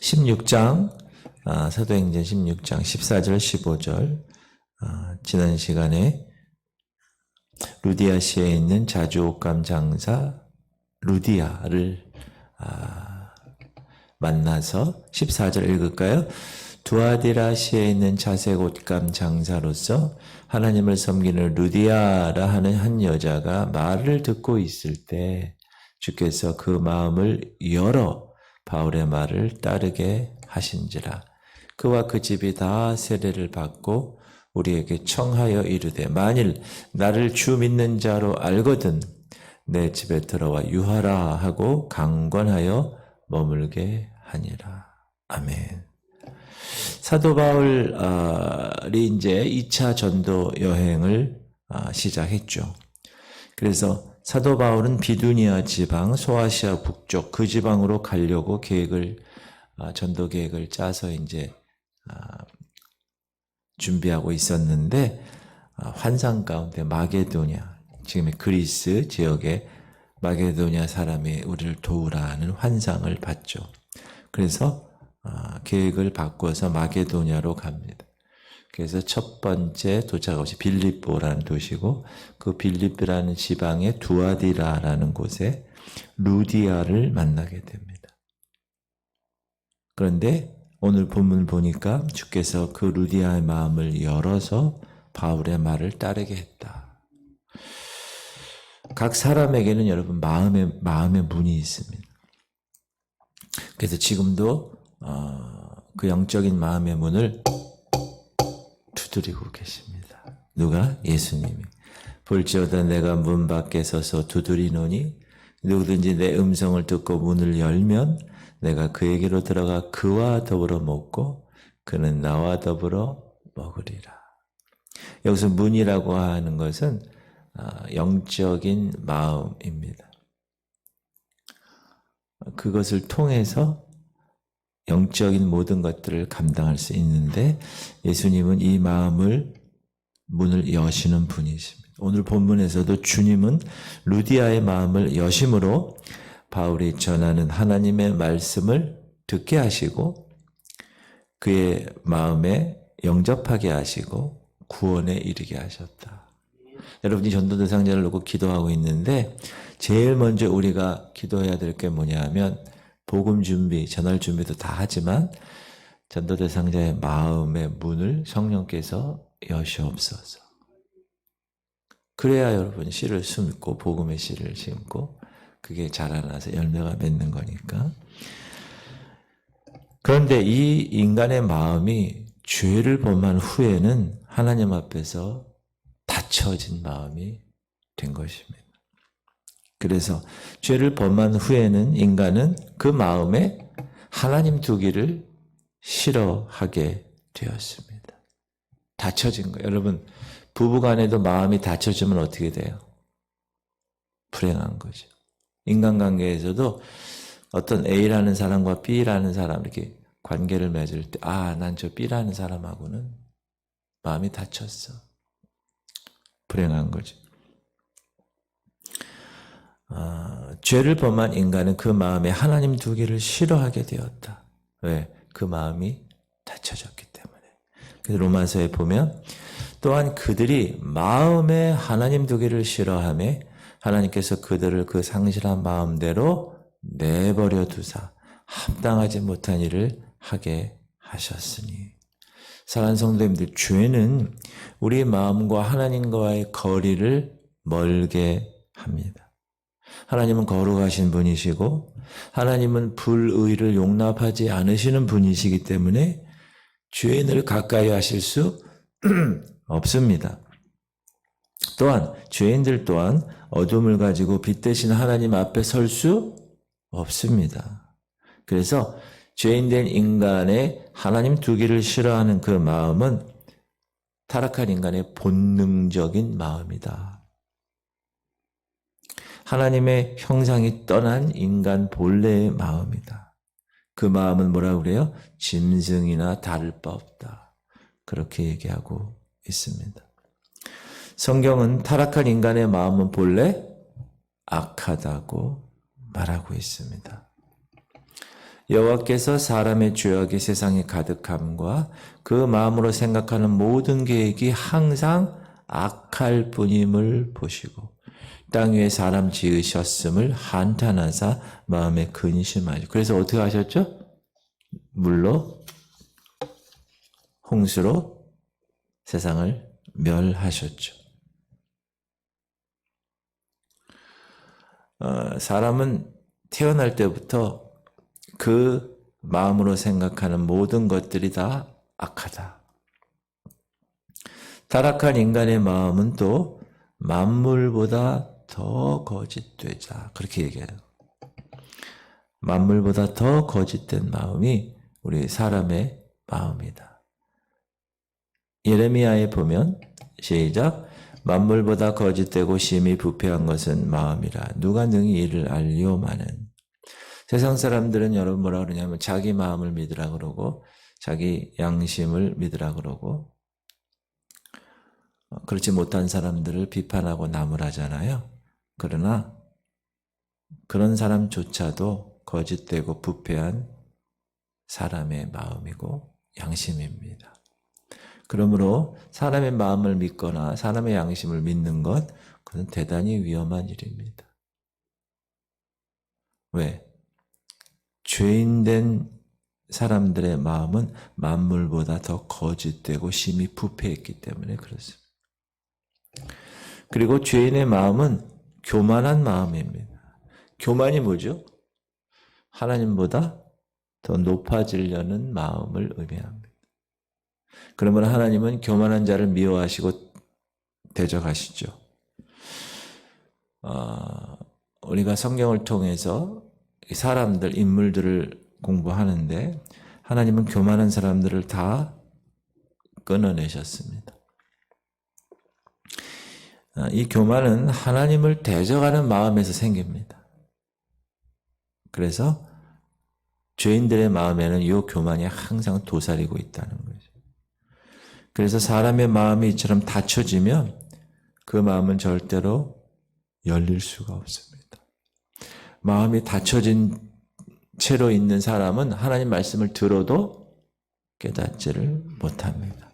16장, 사도행전 16장 14절 15절. 지난 시간에 루디아시에 있는 자주 옷감 장사 루디아를 만나서 14절 읽을까요? 두아디라시에 있는 자색 옷감 장사로서 하나님을 섬기는 루디아라 하는 한 여자가 말을 듣고 있을 때 주께서 그 마음을 열어 바울의 말을 따르게 하신지라. 그와 그 집이 다 세례를 받고 우리에게 청하여 이르되 만일 나를 주 믿는 자로 알거든 내 집에 들어와 유하라 하고 강권하여 머물게 하니라. 아멘. 사도 바울이 이제 2차 전도 여행을 시작했죠. 그래서 사도 바울은 비두니아 지방, 소아시아 북쪽 그 지방으로 가려고 전도 계획을 짜서 이제 준비하고 있었는데 환상 가운데 마게도냐, 지금의 그리스 지역의 마게도냐 사람이 우리를 도우라는 환상을 봤죠. 그래서 계획을 바꿔서 마게도냐로 갑니다. 그래서 첫 번째 도착한 곳이 빌립보라는 도시고 그 빌립보라는 지방의 두아디라라는 곳에 루디아를 만나게 됩니다. 그런데 오늘 본문을 보니까 주께서 그 루디아의 마음을 열어서 바울의 말을 따르게 했다. 각 사람에게는 여러분 마음의 문이 있습니다. 그래서 지금도 그 영적인 마음의 문을 두드리고 계십니다. 누가? 예수님이. 볼지어다 내가 문 밖에 서서 두드리노니 누구든지 내 음성을 듣고 문을 열면 내가 그에게로 들어가 그와 더불어 먹고 그는 나와 더불어 먹으리라. 여기서 문이라고 하는 것은 영적인 마음입니다. 그것을 통해서 영적인 모든 것들을 감당할 수 있는데 예수님은 이 문을 여시는 분이십니다. 오늘 본문에서도 주님은 루디아의 마음을 여심으로 바울이 전하는 하나님의 말씀을 듣게 하시고 그의 마음에 영접하게 하시고 구원에 이르게 하셨다. 여러분이 전도 대상자를 놓고 기도하고 있는데 제일 먼저 우리가 기도해야 될 게 뭐냐 하면 복음 준비, 전할 준비도 다 하지만 전도 대상자의 마음의 문을 성령께서 여시옵소서. 그래야 여러분 씨를 심고 복음의 씨를 심고 그게 자라나서 열매가 맺는 거니까. 그런데 이 인간의 마음이 죄를 범한 후에는 하나님 앞에서 닫혀진 마음이 된 것입니다. 그래서 죄를 범한 후에는 인간은 그 마음에 하나님 두기를 싫어하게 되었습니다. 닫혀진 거예요. 여러분, 부부간에도 마음이 닫혀지면 어떻게 돼요? 불행한 거죠. 인간관계에서도 어떤 A라는 사람과 B라는 사람 이렇게 관계를 맺을 때 난 저 B라는 사람하고는 마음이 닫혔어. 불행한 거죠. 죄를 범한 인간은 그 마음에 하나님 두기를 싫어하게 되었다. 왜? 그 마음이 닫혀졌기 때문에. 그래서 로마서에 보면 또한 그들이 마음에 하나님 두기를 싫어하며 하나님께서 그들을 그 상실한 마음대로 내버려 두사 합당하지 못한 일을 하게 하셨으니. 사랑하는 성도님들, 죄는 우리 마음과 하나님과의 거리를 멀게 합니다. 하나님은 거룩하신 분이시고 하나님은 불의를 용납하지 않으시는 분이시기 때문에 죄인을 가까이 하실 수 없습니다. 또한 죄인들 또한 어둠을 가지고 빛 대신 하나님 앞에 설 수 없습니다. 그래서 죄인된 인간의 하나님 두기를 싫어하는 그 마음은 타락한 인간의 본능적인 마음이다. 하나님의 형상이 떠난 인간 본래의 마음이다. 그 마음은 뭐라고 그래요? 짐승이나 다를 바 없다. 그렇게 얘기하고 있습니다. 성경은 타락한 인간의 마음은 본래 악하다고 말하고 있습니다. 여호와께서 사람의 죄악이 세상에 가득함과 그 마음으로 생각하는 모든 계획이 항상 악할 뿐임을 보시고 땅 위에 사람 지으셨음을 한탄하사 마음에 근심하시고. 그래서 어떻게 하셨죠? 물로 홍수로 세상을 멸하셨죠. 사람은 태어날 때부터 그 마음으로 생각하는 모든 것들이 다 악하다. 타락한 인간의 마음은 또 만물보다 더 거짓되자. 그렇게 얘기해요. 만물보다 더 거짓된 마음이 우리 사람의 마음이다. 예레미야에 보면 시작. 만물보다 거짓되고 심히 부패한 것은 마음이라. 누가 능히 이를 알리오마는. 세상 사람들은 여러분 뭐라 그러냐면 자기 마음을 믿으라 그러고 자기 양심을 믿으라 그러고 그렇지 못한 사람들을 비판하고 나무라잖아요. 그러나 그런 사람조차도 거짓되고 부패한 사람의 마음이고 양심입니다. 그러므로 사람의 마음을 믿거나 사람의 양심을 믿는 것, 그건 대단히 위험한 일입니다. 왜? 죄인된 사람들의 마음은 만물보다 더 거짓되고 심히 부패했기 때문에 그렇습니다. 그리고 죄인의 마음은 교만한 마음입니다. 교만이 뭐죠? 하나님보다 더 높아지려는 마음을 의미합니다. 그러면 하나님은 교만한 자를 미워하시고 대적하시죠. 우리가 성경을 통해서 사람들, 인물들을 공부하는데 하나님은 교만한 사람들을 다 끊어내셨습니다. 이 교만은 하나님을 대적하는 마음에서 생깁니다. 그래서 죄인들의 마음에는 이 교만이 항상 도사리고 있다는 거죠. 그래서 사람의 마음이 이처럼 닫혀지면 그 마음은 절대로 열릴 수가 없습니다. 마음이 닫혀진 채로 있는 사람은 하나님 말씀을 들어도 깨닫지를 못합니다.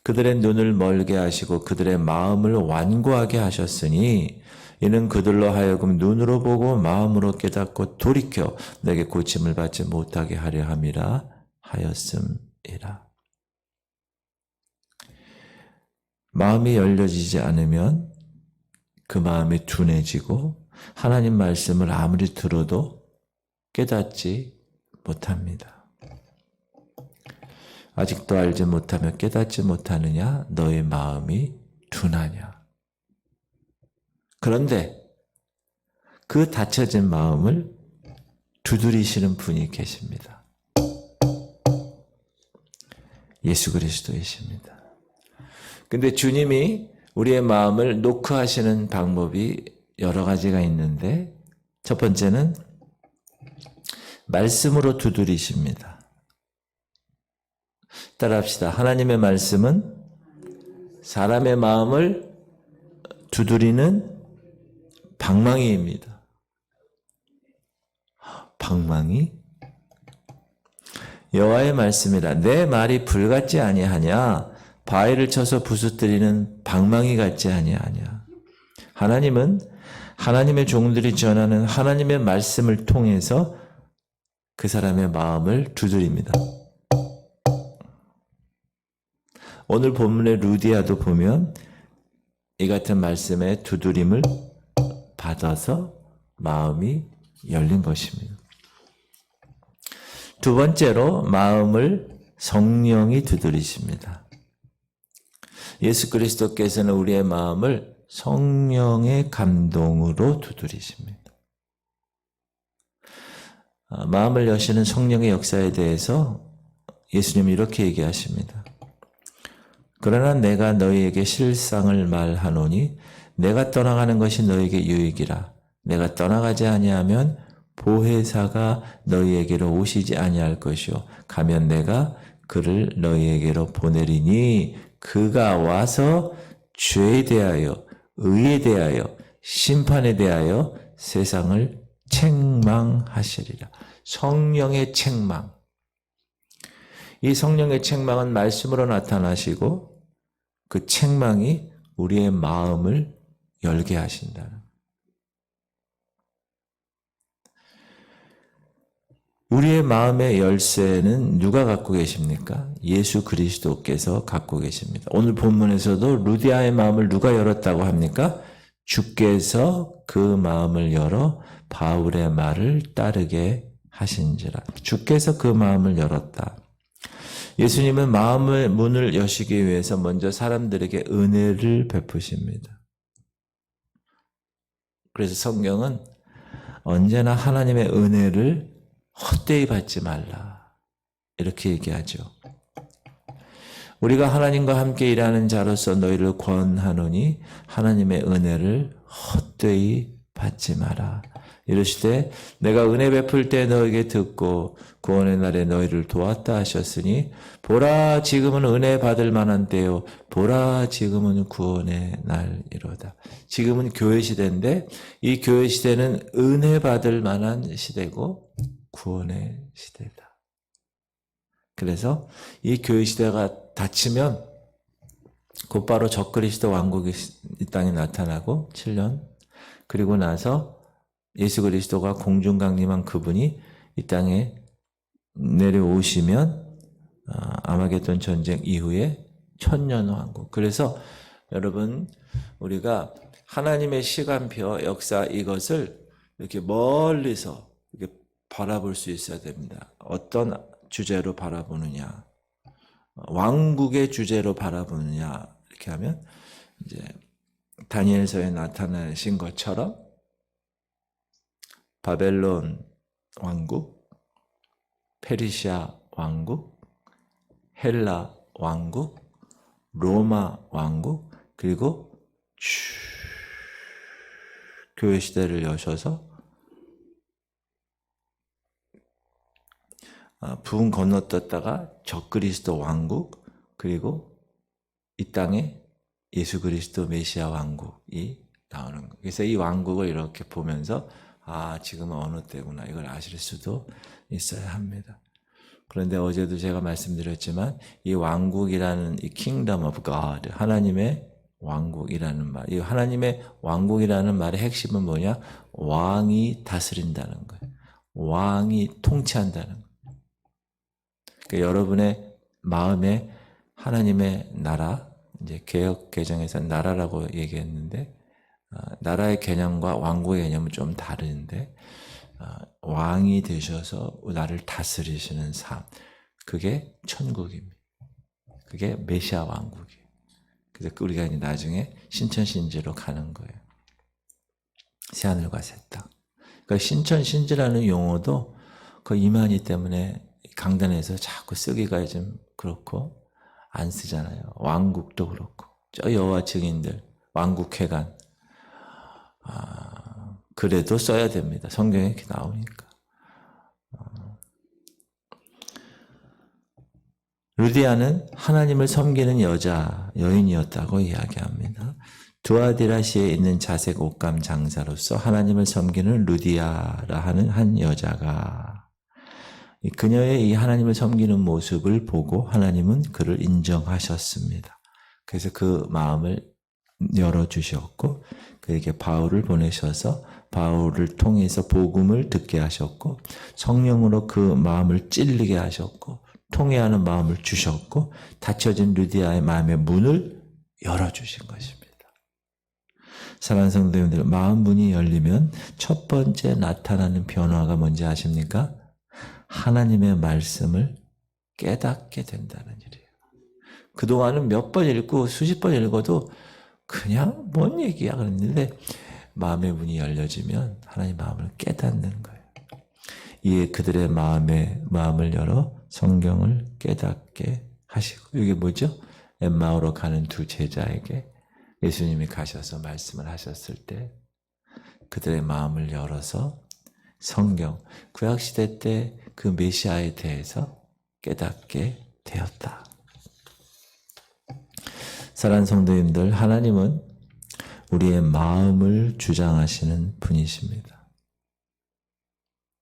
그들의 눈을 멀게 하시고 그들의 마음을 완고하게 하셨으니 이는 그들로 하여금 눈으로 보고 마음으로 깨닫고 돌이켜 내게 고침을 받지 못하게 하려 함이라 하였음이라. 마음이 열려지지 않으면 그 마음이 둔해지고 하나님 말씀을 아무리 들어도 깨닫지 못합니다. 아직도 알지 못하며 깨닫지 못하느냐? 너의 마음이 둔하냐? 그런데 그 닫혀진 마음을 두드리시는 분이 계십니다. 예수 그리스도이십니다. 근데 주님이 우리의 마음을 노크하시는 방법이 여러 가지가 있는데 첫 번째는 말씀으로 두드리십니다. 따라합시다. 하나님의 말씀은 사람의 마음을 두드리는 방망이입니다. 방망이? 여호와의 말씀이라. 내 말이 불같지 아니하냐? 바위를 쳐서 부수뜨리는 방망이 같지 아니하냐? 하나님은 하나님의 종들이 전하는 하나님의 말씀을 통해서 그 사람의 마음을 두드립니다. 오늘 본문의 루디아도 보면 이 같은 말씀의 두드림을 받아서 마음이 열린 것입니다. 두 번째로 마음을 성령이 두드리십니다. 예수 그리스도께서는 우리의 마음을 성령의 감동으로 두드리십니다. 마음을 여시는 성령의 역사에 대해서 예수님이 이렇게 얘기하십니다. 그러나 내가 너희에게 실상을 말하노니 내가 떠나가는 것이 너희에게 유익이라. 내가 떠나가지 아니하면 보혜사가 너희에게로 오시지 아니할 것이요 가면 내가 그를 너희에게로 보내리니 그가 와서 죄에 대하여 의에 대하여 심판에 대하여 세상을 책망하시리라. 성령의 책망. 이 성령의 책망은 말씀으로 나타나시고 그 책망이 우리의 마음을 열게 하신다. 우리의 마음의 열쇠는 누가 갖고 계십니까? 예수 그리스도께서 갖고 계십니다. 오늘 본문에서도 루디아의 마음을 누가 열었다고 합니까? 주께서 그 마음을 열어 바울의 말을 따르게 하신지라. 주께서 그 마음을 열었다. 예수님은 마음의 문을 여시기 위해서 먼저 사람들에게 은혜를 베푸십니다. 그래서 성경은 언제나 하나님의 은혜를 헛되이 받지 말라 이렇게 얘기하죠. 우리가 하나님과 함께 일하는 자로서 너희를 권하노니 하나님의 은혜를 헛되이 받지 마라. 이르시되 내가 은혜 베풀 때 너에게 듣고 구원의 날에 너희를 도왔다 하셨으니 보라 지금은 은혜 받을 만한 때요 보라 지금은 구원의 날이로다. 지금은 교회 시대인데 이 교회 시대는 은혜 받을 만한 시대고 구원의 시대다. 그래서 이 교회 시대가 닫히면 곧바로 적그리스도 왕국이 이 땅에 나타나고 7년 그리고 나서 예수 그리스도가 공중 강림한 그분이 이 땅에 내려오시면 아마겟돈 전쟁 이후에 천년 왕국. 그래서 여러분 우리가 하나님의 시간표 역사 이것을 이렇게 멀리서 이렇게 바라볼 수 있어야 됩니다. 어떤 주제로 바라보느냐, 왕국의 주제로 바라보느냐 이렇게 하면 이제 다니엘서에 나타나신 것처럼 바벨론 왕국, 페르시아 왕국, 헬라 왕국, 로마 왕국, 그리고 교회 시대를 여셔서 부흥 건너떴다가 적그리스도 왕국, 그리고 이 땅에 예수 그리스도 메시아 왕국이 나오는 거예요. 그래서 이 왕국을 이렇게 보면서 지금은 어느 때구나 이걸 아실 수도 있어야 합니다. 그런데 어제도 제가 말씀드렸지만 이 왕국이라는 이 Kingdom of God, 하나님의 왕국이라는 말, 이 하나님의 왕국이라는 말의 핵심은 뭐냐? 왕이 다스린다는 거예요. 왕이 통치한다는 거예요. 그러니까 여러분의 마음에 하나님의 나라, 이제 개역 개정에서 나라라고 얘기했는데 나라의 개념과 왕국의 개념은 좀 다른데 왕이 되셔서 나를 다스리시는 삶, 그게 천국입니다. 그게 메시아 왕국이에요. 그래서 우리가 이제 나중에 신천신지로 가는 거예요. 새하늘과 새 땅. 그러니까 신천신지라는 용어도 그 이만희 때문에 강단에서 자꾸 쓰기가 좀 그렇고 안 쓰잖아요. 왕국도 그렇고 저 여호와 증인들 왕국회관 그래도 써야 됩니다. 성경에 이렇게 나오니까. 루디아는 하나님을 섬기는 여인이었다고 이야기합니다. 두아디라시에 있는 자색 옷감 장사로서 하나님을 섬기는 루디아라 하는 한 여자가 그녀의 이 하나님을 섬기는 모습을 보고 하나님은 그를 인정하셨습니다. 그래서 그 마음을 열어주셨고 그에게 바울을 보내셔서 바울을 통해서 복음을 듣게 하셨고 성령으로 그 마음을 찔리게 하셨고 통회하는 마음을 주셨고 닫혀진 루디아의 마음의 문을 열어주신 것입니다. 사랑하는 성도님들, 마음 문이 열리면 첫 번째 나타나는 변화가 뭔지 아십니까? 하나님의 말씀을 깨닫게 된다는 일이에요. 그동안은 몇 번 읽고 수십 번 읽어도 그냥 뭔 얘기야 그랬는데 마음의 문이 열려지면 하나님 마음을 깨닫는 거예요. 이에 그들의 마음을 열어 성경을 깨닫게 하시고, 이게 뭐죠? 엠마오로 가는 두 제자에게 예수님이 가셔서 말씀을 하셨을 때 그들의 마음을 열어서 성경, 구약시대 때 그 메시아에 대해서 깨닫게 되었다. 사랑하는 성도님들, 하나님은 우리의 마음을 주장하시는 분이십니다.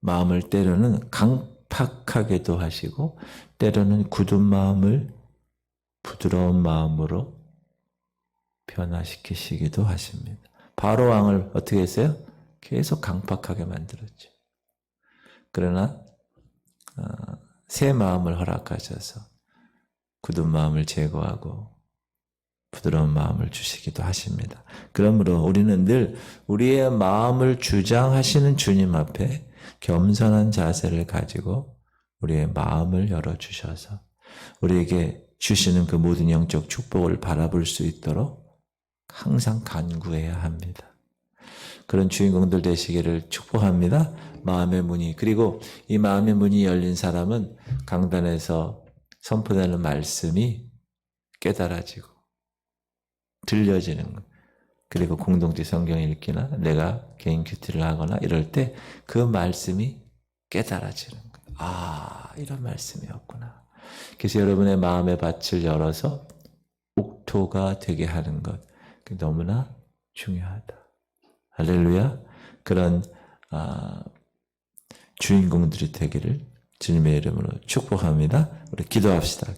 마음을 때로는 강팍하게도 하시고 때로는 굳은 마음을 부드러운 마음으로 변화시키시기도 하십니다. 바로 왕을 어떻게 했어요? 계속 강팍하게 만들었죠. 그러나 새 마음을 허락하셔서 굳은 마음을 제거하고 부드러운 마음을 주시기도 하십니다. 그러므로 우리는 늘 우리의 마음을 주장하시는 주님 앞에 겸손한 자세를 가지고 우리의 마음을 열어주셔서 우리에게 주시는 그 모든 영적 축복을 바라볼 수 있도록 항상 간구해야 합니다. 그런 주인공들 되시기를 축복합니다. 마음의 문이, 그리고 이 마음의 문이 열린 사람은 강단에서 선포되는 말씀이 깨달아지고 들려지는 것. 그리고 공동체 성경 읽기나 내가 개인 큐티를 하거나 이럴 때 그 말씀이 깨달아지는 것. 아, 이런 말씀이었구나. 그래서 여러분의 마음의 밭을 열어서 옥토가 되게 하는 것. 너무나 중요하다. 할렐루야. 그런 주인공들이 되기를 주님의 이름으로 축복합니다. 우리 기도합시다.